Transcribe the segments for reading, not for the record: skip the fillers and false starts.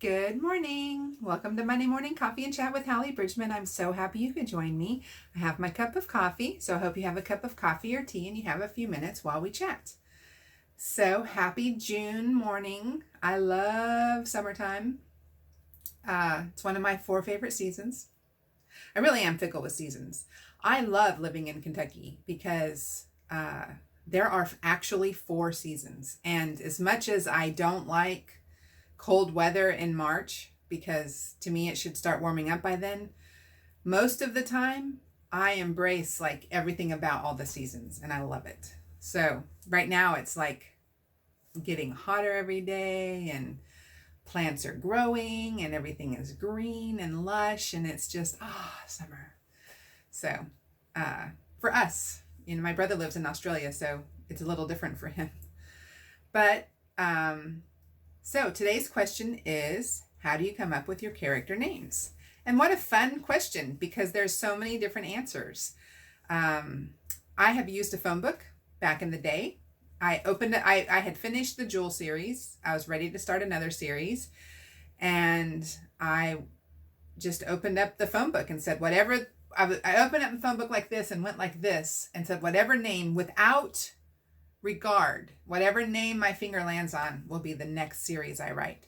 Good morning. Welcome to Monday Morning Coffee and Chat with Hallee Bridgeman. I'm so happy you could join me. I have my cup of coffee, so I hope you have a cup of coffee or tea and you have a few minutes while we chat. So happy June morning. I love summertime. It's one of my 4 favorite seasons. I really am fickle with seasons. I love living in Kentucky because there are actually 4 seasons. And as much as I don't like cold weather in March, because to me it should start warming up by then, most of the time I embrace like everything about all the seasons and I love it. So right now it's like getting hotter every day and plants are growing and everything is green and lush and it's just summer. So for us, my brother lives in Australia, so it's a little different for him. But so today's question is, how do you come up with your character names? And what a fun question, because there's so many different answers. I have used a phone book back in the day. I opened it. I had finished the Jewel series. I was ready to start another series. And I just opened up the phone book and said, whatever, I opened up the phone book like this and went like this and said, whatever name, without regard, whatever name my finger lands on will be the next series I write.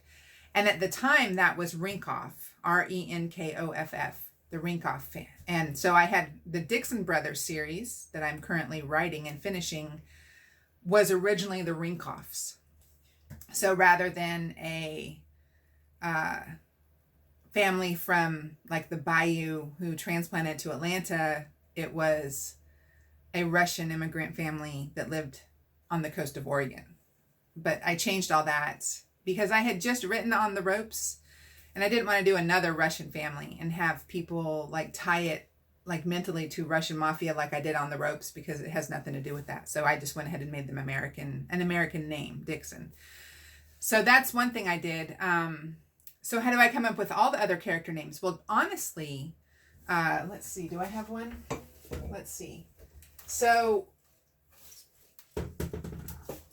And at the time that was Rinkoff, Renkoff, the Rinkoff fan. And so I had the Dixon Brothers series that I'm currently writing and finishing was originally the Rinkoffs. So rather than a family from like the Bayou who transplanted to Atlanta, it was a Russian immigrant family that lived on the coast of Oregon. But I changed all that because I had just written On the Ropes and I didn't want to do another Russian family and have people like tie it like mentally to Russian mafia like I did On the Ropes, because it has nothing to do with that. So I just went ahead and made them an American name, Dixon. So that's one thing I did. So how do I come up with all the other character names? Well, honestly, let's see. Do I have one? Let's see. So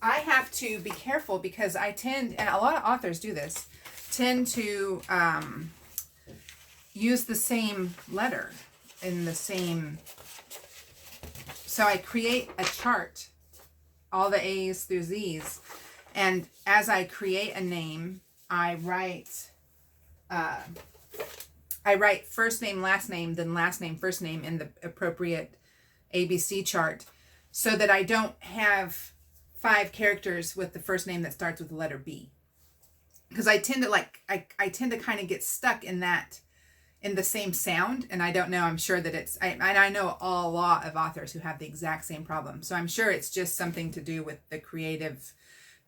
I have to be careful because I tend, and a lot of authors do this, tend to use the same letter in the same. So I create a chart, all the A's through Z's, and as I create a name, I write first name, last name, then last name, first name in the appropriate ABC chart, so that I don't have 5 characters with the first name that starts with the letter B, because I tend to I tend to kind of get stuck in the same sound, and I don't know. I'm sure that I know a lot of authors who have the exact same problem, so I'm sure it's just something to do with the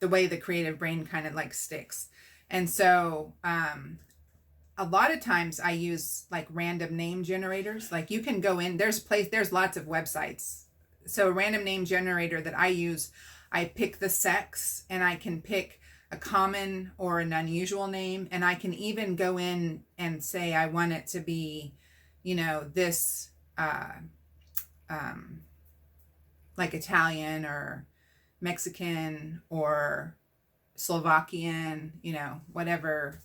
way the creative brain kind of like sticks. And so a lot of times I use like random name generators. Like you can go in, there's lots of websites. So a random name generator that I use, I pick the sex and I can pick a common or an unusual name. And I can even go in and say, I want it to be, this, like Italian or Mexican or Slovakian, whatever,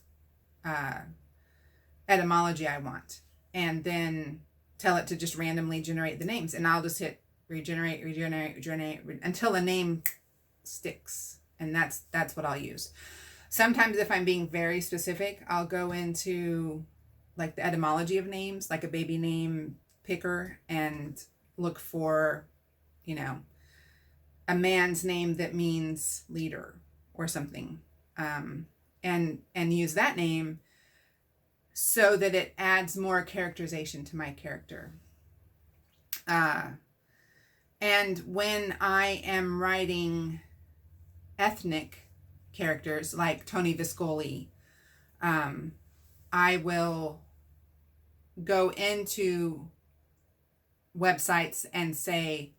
etymology I want. And then tell it to just randomly generate the names. And I'll just hit regenerate until a name sticks, and that's what I'll use. Sometimes if I'm being very specific, I'll go into like the etymology of names, like a baby name picker, and look for a man's name that means leader or something, and use that name so that it adds more characterization to my character. And when I am writing ethnic characters like Tony Viscoli, I will go into websites and say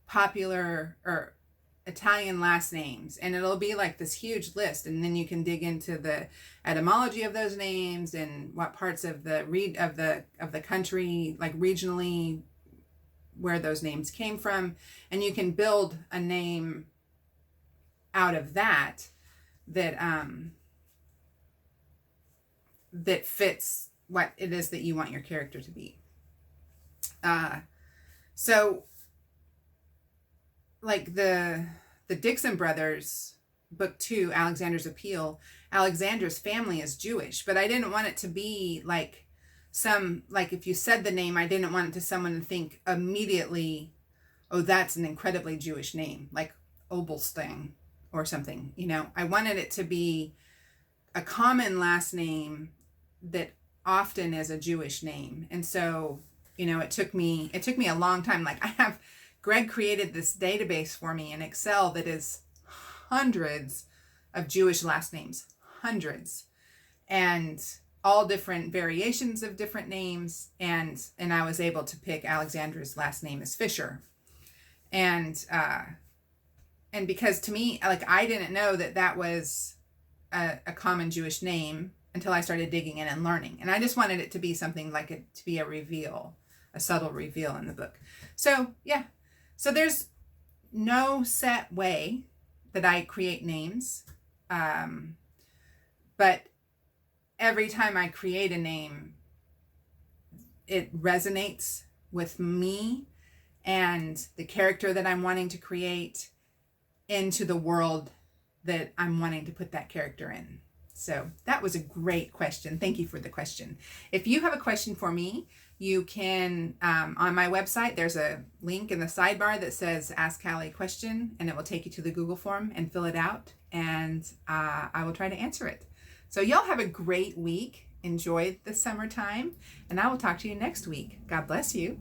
popular or Italian last names, and it'll be like this huge list, and then you can dig into the etymology of those names and what parts of the country, like regionally, where those names came from, and you can build a name out of that that fits what it is that you want your character to be. So like the Dixon brothers, book 2, Alexander's Appeal, Alexander's family is Jewish, but I didn't want it to be like if you said the name, I didn't want it to someone to think immediately, oh, that's an incredibly Jewish name, like Obelstein or something. I wanted it to be a common last name that often is a Jewish name. And so, it took me a long time. Like Greg created this database for me in Excel that is hundreds of Jewish last names, hundreds, and all different variations of different names. And I was able to pick Alexander's last name is Fisher. And because to me, like, I didn't know that was a common Jewish name until I started digging in and learning. And I just wanted it to be something like it to be a reveal, a subtle reveal in the book. So yeah, so there's no set way that I create names. But every time I create a name, it resonates with me and the character that I'm wanting to create into the world that I'm wanting to put that character in. So that was a great question. Thank you for the question. If you have a question for me, you can, on my website, there's a link in the sidebar that says Ask Hallee Question, and it will take you to the Google form and fill it out, and I will try to answer it. So y'all have a great week. Enjoy the summertime, and I will talk to you next week. God bless you.